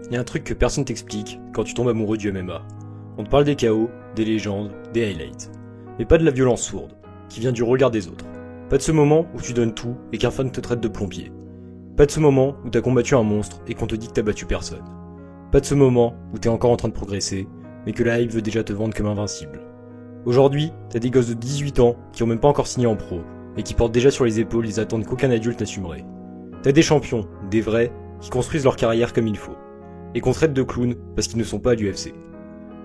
Il y a un truc que personne t'explique quand tu tombes amoureux du MMA. On te parle des KO, des légendes, des highlights. Mais pas de la violence sourde, qui vient du regard des autres. Pas de ce moment où tu donnes tout et qu'un fan te traite de plombier. Pas de ce moment où t'as combattu un monstre et qu'on te dit que t'as battu personne. Pas de ce moment où t'es encore en train de progresser, mais que la hype veut déjà te vendre comme invincible. Aujourd'hui, t'as des gosses de 18 ans qui ont même pas encore signé en pro, et qui portent déjà sur les épaules les attentes qu'aucun adulte n'assumerait. T'as des champions, des vrais, qui construisent leur carrière comme il faut, et qu'on traite de clowns parce qu'ils ne sont pas à l'UFC.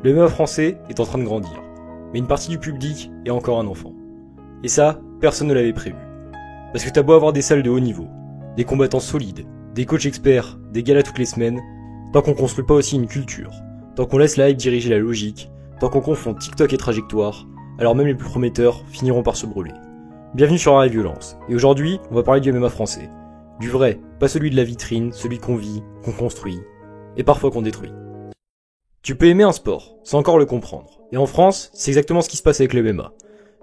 Le MMA français est en train de grandir, mais une partie du public est encore un enfant. Et ça, personne ne l'avait prévu. Parce que t'as beau avoir des salles de haut niveau, des combattants solides, des coachs experts, des galas toutes les semaines, tant qu'on construit pas aussi une culture, tant qu'on laisse la hype diriger la logique, tant qu'on confond TikTok et trajectoire, alors même les plus prometteurs finiront par se brûler. Bienvenue sur Arrêt Violence, et aujourd'hui, on va parler du MMA français. Du vrai, pas celui de la vitrine, celui qu'on vit, qu'on construit, et parfois qu'on détruit. Tu peux aimer un sport, sans encore le comprendre. Et en France, c'est exactement ce qui se passe avec le MMA.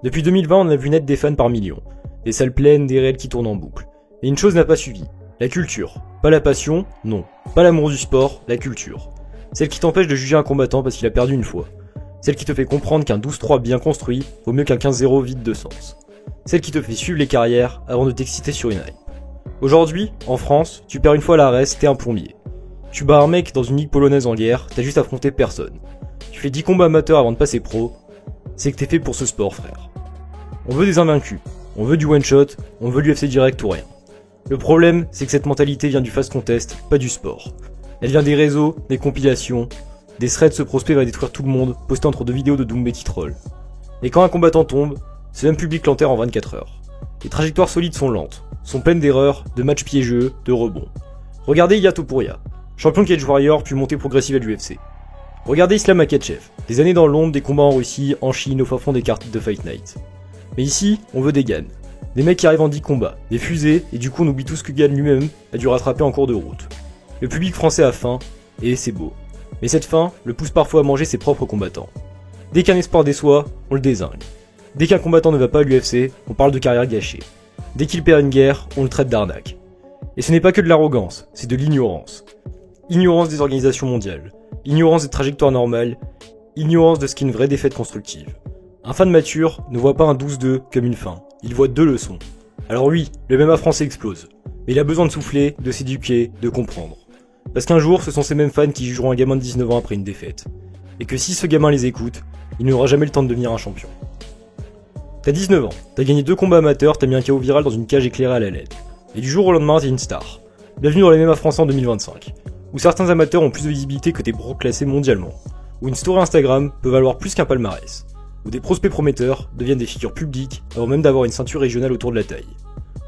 Depuis 2020, on a vu naître des fans par millions. Des salles pleines, des réels qui tournent en boucle. Et une chose n'a pas suivi. La culture. Pas la passion, non. Pas l'amour du sport, la culture. Celle qui t'empêche de juger un combattant parce qu'il a perdu une fois. Celle qui te fait comprendre qu'un 12-3 bien construit vaut mieux qu'un 15-0 vide de sens. Celle qui te fait suivre les carrières avant de t'exciter sur une hype. Aujourd'hui, en France, tu perds une fois la reste, t'es un plombier. Tu bats un mec dans une ligue polonaise en guerre, t'as juste affronté personne. Tu fais 10 combats amateurs avant de passer pro, c'est que t'es fait pour ce sport, frère. On veut des invaincus, on veut du one shot, on veut l'UFC direct ou rien. Le problème, c'est que cette mentalité vient du fast contest, pas du sport. Elle vient des réseaux, des compilations, des threads ce prospect va détruire tout le monde, posté entre deux vidéos de Doumbé qui troll. Et quand un combattant tombe, ce même public l'enterre en 24 heures. Les trajectoires solides sont lentes, sont pleines d'erreurs, de matchs piégeux, de rebonds. Regardez Ilia Topuria, champion de Cage Warrior puis montée progressive à l'UFC. Regardez Islam Makhachev, des années dans l'ombre, des combats en Russie, en Chine, au fin fond des cartes de Fight Night. Mais ici, on veut des Gann. Des mecs qui arrivent en 10 combats, des fusées, et du coup on oublie tout ce que Gann lui-même a dû rattraper en cours de route. Le public français a faim, et c'est beau. Mais cette faim le pousse parfois à manger ses propres combattants. Dès qu'un espoir déçoit, on le dézingue. Dès qu'un combattant ne va pas à l'UFC, on parle de carrière gâchée. Dès qu'il perd une guerre, on le traite d'arnaque. Et ce n'est pas que de l'arrogance, c'est de l'ignorance. Ignorance des organisations mondiales, ignorance des trajectoires normales, ignorance de ce qu'est une vraie défaite constructive. Un fan mature ne voit pas un 12-2 comme une fin, il voit 2 leçons. Alors oui, le MMA français explose, mais il a besoin de souffler, de s'éduquer, de comprendre. Parce qu'un jour, ce sont ces mêmes fans qui jugeront un gamin de 19 ans après une défaite. Et que si ce gamin les écoute, il n'aura jamais le temps de devenir un champion. T'as 19 ans, t'as gagné 2 combats amateurs, t'as mis un KO viral dans une cage éclairée à la LED. Et du jour au lendemain, t'es une star. Bienvenue dans les MMA français en 2025. Où certains amateurs ont plus de visibilité que des pros classés mondialement, où une story Instagram peut valoir plus qu'un palmarès, où des prospects prometteurs deviennent des figures publiques avant même d'avoir une ceinture régionale autour de la taille.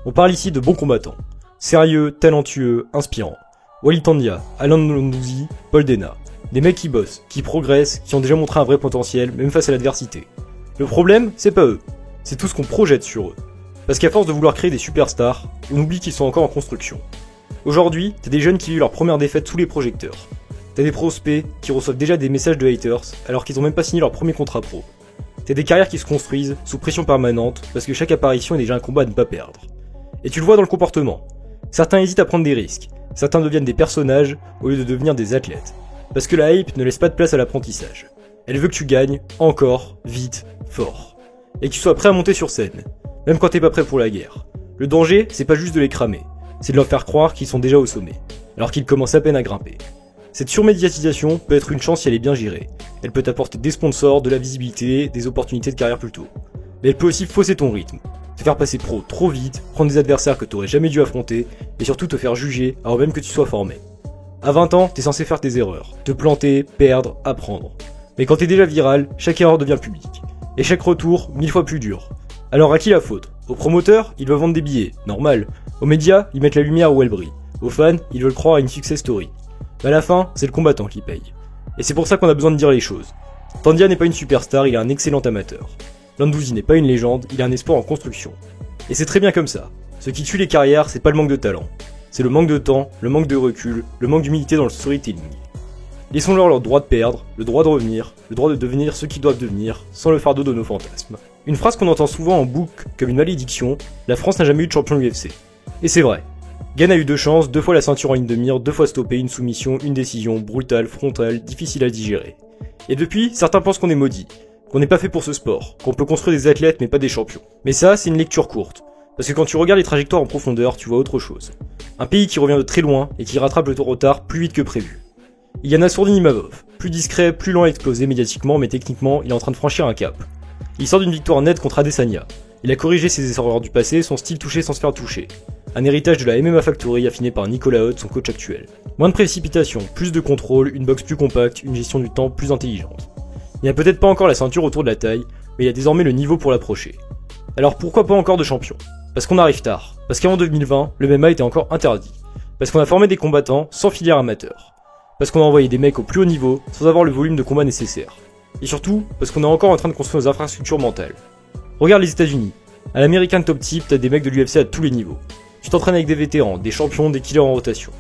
On parle ici de bons combattants, sérieux, talentueux, inspirants. Walid Tandia, Alain Nlondouzi, Paul Dena, des mecs qui bossent, qui progressent, qui ont déjà montré un vrai potentiel, même face à l'adversité. Le problème, c'est pas eux, c'est tout ce qu'on projette sur eux. Parce qu'à force de vouloir créer des superstars, on oublie qu'ils sont encore en construction. Aujourd'hui, t'as des jeunes qui vivent leur première défaite sous les projecteurs. T'as des prospects qui reçoivent déjà des messages de haters alors qu'ils ont même pas signé leur premier contrat pro. T'as des carrières qui se construisent sous pression permanente parce que chaque apparition est déjà un combat à ne pas perdre. Et tu le vois dans le comportement. Certains hésitent à prendre des risques, certains deviennent des personnages au lieu de devenir des athlètes. Parce que la hype ne laisse pas de place à l'apprentissage. Elle veut que tu gagnes, encore, vite, fort. Et que tu sois prêt à monter sur scène, même quand t'es pas prêt pour la guerre. Le danger, c'est pas juste de les cramer. C'est de leur faire croire qu'ils sont déjà au sommet, alors qu'ils commencent à peine à grimper. Cette surmédiatisation peut être une chance si elle est bien gérée. Elle peut t'apporter des sponsors, de la visibilité, des opportunités de carrière plus tôt. Mais elle peut aussi fausser ton rythme, te faire passer pro trop vite, prendre des adversaires que t'aurais jamais dû affronter, et surtout te faire juger avant même que tu sois formé. À 20 ans, t'es censé faire tes erreurs, te planter, perdre, apprendre. Mais quand t'es déjà viral, chaque erreur devient publique. Et chaque retour, 1000 fois plus dur. Alors à qui la faute? Aux promoteurs, ils veulent vendre des billets, normal. Aux médias, ils mettent la lumière où elle brille. Aux fans, ils veulent croire à une success story. Mais à la fin, c'est le combattant qui paye. Et c'est pour ça qu'on a besoin de dire les choses. Tandia n'est pas une superstar, il est un excellent amateur. Nlondouzi n'est pas une légende, il est un espoir en construction. Et c'est très bien comme ça. Ce qui tue les carrières, c'est pas le manque de talent. C'est le manque de temps, le manque de recul, le manque d'humilité dans le storytelling. Laissons-leur leur droit de perdre, le droit de revenir, le droit de devenir ce qu'ils doivent devenir, sans le fardeau de nos fantasmes. Une phrase qu'on entend souvent en boucle comme une malédiction, la France n'a jamais eu de champion UFC. Et c'est vrai. Gane a eu 2 chances, 2 fois la ceinture en ligne de mire, 2 fois stoppé, une soumission, une décision, brutale, frontale, difficile à digérer. Et depuis, certains pensent qu'on est maudit, qu'on n'est pas fait pour ce sport, qu'on peut construire des athlètes mais pas des champions. Mais ça, c'est une lecture courte, parce que quand tu regardes les trajectoires en profondeur, tu vois autre chose. Un pays qui revient de très loin et qui rattrape le retard plus vite que prévu. Il y a Nassourdine Imavov, plus discret, plus lent à exploser médiatiquement, mais techniquement, il est en train de franchir un cap. Il sort d'une victoire nette contre Adesanya. Il a corrigé ses erreurs du passé, son style touché sans se faire toucher. Un héritage de la MMA Factory affiné par Nicolas Hoth, son coach actuel. Moins de précipitation, plus de contrôle, une boxe plus compacte, une gestion du temps plus intelligente. Il n'y a peut-être pas encore la ceinture autour de la taille, mais il y a désormais le niveau pour l'approcher. Alors pourquoi pas encore de champion? Parce qu'on arrive tard. Parce qu'avant 2020, le MMA était encore interdit. Parce qu'on a formé des combattants sans filière amateur. Parce qu'on a envoyé des mecs au plus haut niveau sans avoir le volume de combat nécessaire. Et surtout, parce qu'on est encore en train de construire nos infrastructures mentales. Regarde les États-Unis. À l'American Top Team, t'as des mecs de l'UFC à tous les niveaux. Tu t'entraînes avec des vétérans, des champions, des killers en rotation.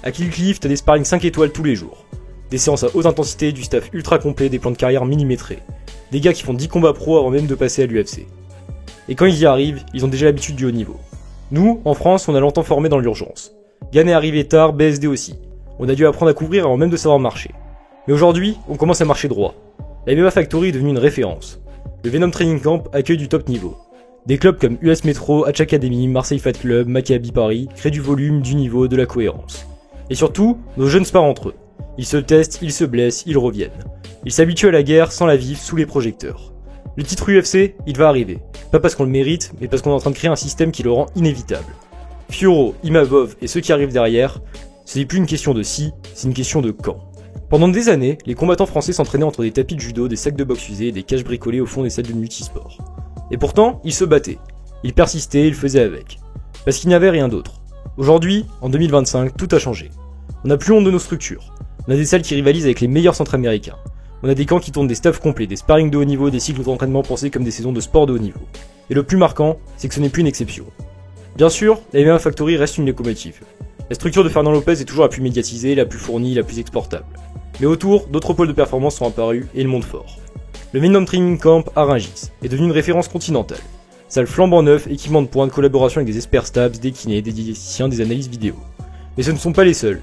À Kill Cliff, t'as des sparring 5 étoiles tous les jours. Des séances à haute intensité, du staff ultra complet, des plans de carrière millimétrés. Des gars qui font 10 combats pro avant même de passer à l'UFC. Et quand ils y arrivent, ils ont déjà l'habitude du haut niveau. Nous, en France, on a longtemps formé dans l'urgence. Gane est arrivé tard, BSD aussi. On a dû apprendre à couvrir avant même de savoir marcher. Mais aujourd'hui, on commence à marcher droit. La MMA Factory est devenue une référence. Le Venom Training Camp accueille du top niveau. Des clubs comme US Metro, Hatch Academy, Marseille Fight Club, Maccabi Paris créent du volume, du niveau, de la cohérence. Et surtout, nos jeunes sparent entre eux. Ils se testent, ils se blessent, ils reviennent. Ils s'habituent à la guerre sans la vivre sous les projecteurs. Le titre UFC, il va arriver. Pas parce qu'on le mérite, mais parce qu'on est en train de créer un système qui le rend inévitable. Fioro, Imavov et ceux qui arrivent derrière, ce n'est plus une question de si, c'est une question de quand. Pendant des années, les combattants français s'entraînaient entre des tapis de judo, des sacs de boxe usés et des cages bricolées au fond des salles de multisport. Et pourtant, ils se battaient. Ils persistaient, ils faisaient avec. Parce qu'il n'y avait rien d'autre. Aujourd'hui, en 2025, tout a changé. On n'a plus honte de nos structures. On a des salles qui rivalisent avec les meilleurs centres américains. On a des camps qui tournent des staffs complets, des sparring de haut niveau, des cycles d'entraînement pensés comme des saisons de sport de haut niveau. Et le plus marquant, c'est que ce n'est plus une exception. Bien sûr, la MMA Factory reste une locomotive. La structure de Fernand Lopez est toujours la plus médiatisée, la plus fournie, la plus exportable. Mais autour, d'autres pôles de performance sont apparus et ils montent fort. Le Venom Training Camp à Rungis est devenu une référence continentale. Salle flambant neuf, équipement de pointe, collaboration avec des experts stabs, des kinés, des diététiciens, des analyses vidéo. Mais ce ne sont pas les seuls.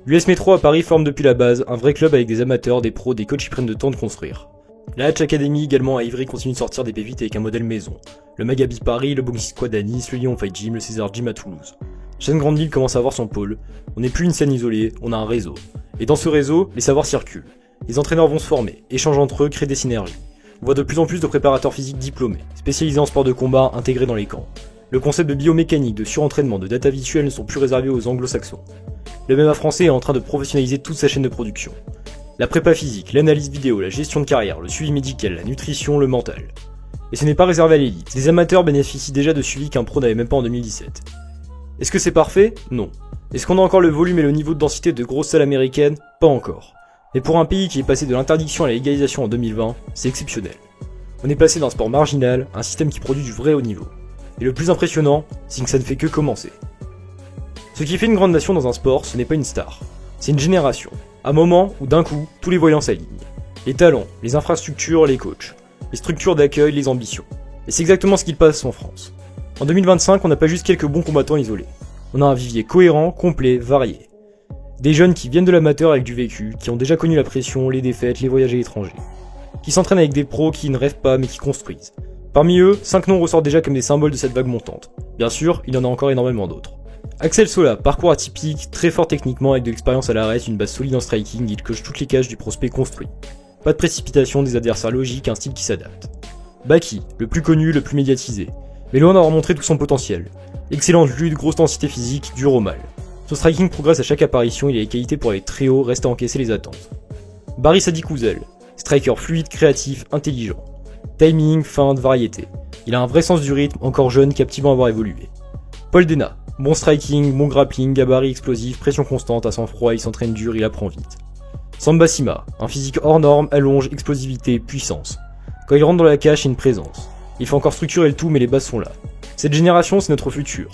L'US Metro à Paris forme depuis la base un vrai club avec des amateurs, des pros, des coachs qui prennent le temps de construire. La Hatch Academy également à Ivry continue de sortir des pépites avec un modèle maison. Le Maccabi Paris, le Boxing Squad à Nice, le Lyon Fight Gym, le César Gym à Toulouse. Chaque grande ville commence à avoir son pôle. On n'est plus une scène isolée, on a un réseau. Et dans ce réseau, les savoirs circulent. Les entraîneurs vont se former, échangent entre eux, créent des synergies. On voit de plus en plus de préparateurs physiques diplômés, spécialisés en sport de combat, intégrés dans les camps. Le concept de biomécanique, de surentraînement, de data visuelle ne sont plus réservés aux anglo-saxons. Le MMA français est en train de professionnaliser toute sa chaîne de production. La prépa physique, l'analyse vidéo, la gestion de carrière, le suivi médical, la nutrition, le mental. Et ce n'est pas réservé à l'élite. Les amateurs bénéficient déjà de suivi qu'un pro n'avait même pas en 2017. Est-ce que c'est parfait? Non. Est-ce qu'on a encore le volume et le niveau de densité de grosses salles américaines? Pas encore. Mais pour un pays qui est passé de l'interdiction à la légalisation en 2020, c'est exceptionnel. On est passé d'un sport marginal à un système qui produit du vrai haut niveau. Et le plus impressionnant, c'est que ça ne fait que commencer. Ce qui fait une grande nation dans un sport, ce n'est pas une star. C'est une génération. Un moment où d'un coup, tous les voyants s'alignent. Les talents, les infrastructures, les coachs, les structures d'accueil, les ambitions. Et c'est exactement ce qu'il passe en France. En 2025, on n'a pas juste quelques bons combattants isolés. On a un vivier cohérent, complet, varié. Des jeunes qui viennent de l'amateur avec du vécu, qui ont déjà connu la pression, les défaites, les voyages à l'étranger. Qui s'entraînent avec des pros qui ne rêvent pas mais qui construisent. Parmi eux, 5 noms ressortent déjà comme des symboles de cette vague montante. Bien sûr, il y en a encore énormément d'autres. Axel Sola, parcours atypique, très fort techniquement avec de l'expérience à l'arrêt, une base solide en striking, il coche toutes les cases du prospect construit. Pas de précipitation, des adversaires logiques, un style qui s'adapte. Baki, le plus connu, le plus médiatisé, mais loin d'avoir montré tout son potentiel. Excellente lutte, grosse densité physique, dur au mal. Son striking progresse à chaque apparition, il a les qualités pour aller très haut, reste à encaisser les attentes. Barry Sadikouzel, striker fluide, créatif, intelligent. Timing, feinte, variété. Il a un vrai sens du rythme, encore jeune, captivant à avoir évolué. Paul Dena, bon striking, bon grappling, gabarit explosif, pression constante, à sang-froid, il s'entraîne dur, il apprend vite. Samba Sima, un physique hors norme, allonge, explosivité, puissance. Quand il rentre dans la cage, c'est une présence. Il faut encore structurer le tout, mais les bases sont là. Cette génération, c'est notre futur.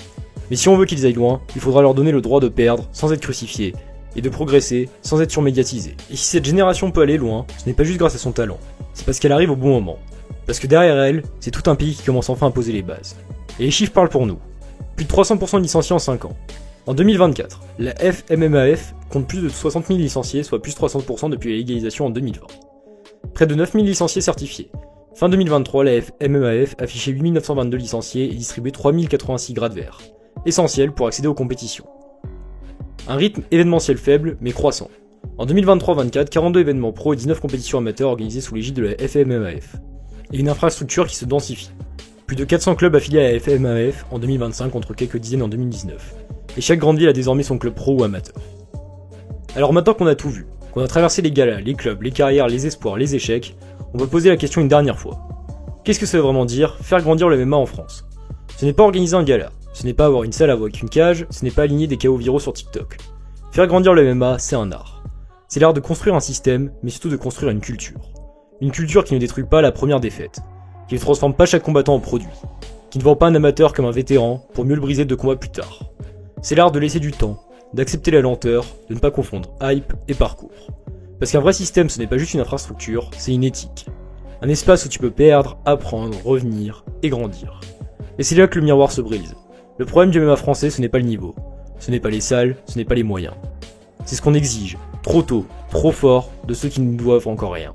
Mais si on veut qu'ils aillent loin, il faudra leur donner le droit de perdre, sans être crucifiés, et de progresser, sans être surmédiatisés. Et si cette génération peut aller loin, ce n'est pas juste grâce à son talent, c'est parce qu'elle arrive au bon moment. Parce que derrière elle, c'est tout un pays qui commence enfin à poser les bases. Et les chiffres parlent pour nous. Plus de 300% de licenciés en 5 ans. En 2024, la FMMAF compte plus de 60 000 licenciés, soit plus 300% depuis la légalisation en 2020. Près de 9 000 licenciés certifiés. Fin 2023, la FMMAF affichait 8 922 licenciés et distribuait 3 086 grades verts, essentiels pour accéder aux compétitions. Un rythme événementiel faible, mais croissant. En 2023-24, 42 événements pro et 19 compétitions amateurs organisées sous l'égide de la FMMAF. Et une infrastructure qui se densifie. Plus de 400 clubs affiliés à la FMMAF en 2025 contre quelques dizaines en 2019. Et chaque grande ville a désormais son club pro ou amateur. Alors maintenant qu'on a tout vu, qu'on a traversé les galas, les clubs, les carrières, les espoirs, les échecs, on peut poser la question une dernière fois. Qu'est-ce que ça veut vraiment dire, faire grandir le MMA en France? Ce n'est pas organiser un gala, ce n'est pas avoir une salle avec une cage, ce n'est pas aligner des KO viraux sur TikTok. Faire grandir le MMA, c'est un art. C'est l'art de construire un système, mais surtout de construire une culture. Une culture qui ne détruit pas la première défaite, qui ne transforme pas chaque combattant en produit, qui ne vend pas un amateur comme un vétéran pour mieux le briser de combat plus tard. C'est l'art de laisser du temps, d'accepter la lenteur, de ne pas confondre hype et parcours. Parce qu'un vrai système, ce n'est pas juste une infrastructure, c'est une éthique. Un espace où tu peux perdre, apprendre, revenir et grandir. Et c'est là que le miroir se brise. Le problème du MMA français, ce n'est pas le niveau. Ce n'est pas les salles, ce n'est pas les moyens. C'est ce qu'on exige, trop tôt, trop fort, de ceux qui ne nous doivent encore rien.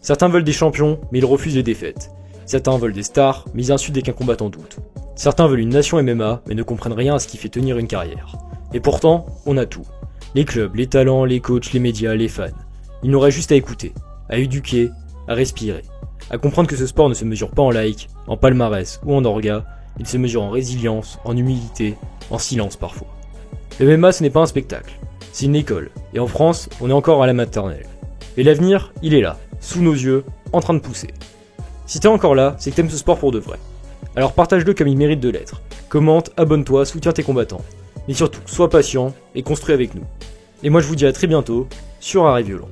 Certains veulent des champions, mais ils refusent les défaites. Certains veulent des stars, mais ils insultent dès qu'un combattant doute. Certains veulent une nation MMA, mais ne comprennent rien à ce qui fait tenir une carrière. Et pourtant, on a tout. Les clubs, les talents, les coachs, les médias, les fans. Il nous reste juste à écouter, à éduquer, à respirer, à comprendre que ce sport ne se mesure pas en like, en palmarès ou en orga, il se mesure en résilience, en humilité, en silence parfois. Le MMA, ce n'est pas un spectacle, c'est une école, et en France, on est encore à la maternelle. Et l'avenir, il est là, sous nos yeux, en train de pousser. Si t'es encore là, c'est que t'aimes ce sport pour de vrai. Alors partage-le comme il mérite de l'être. Commente, abonne-toi, soutiens tes combattants. Mais surtout, sois patient et construis avec nous. Et moi je vous dis à très bientôt sur Arrêt Violence.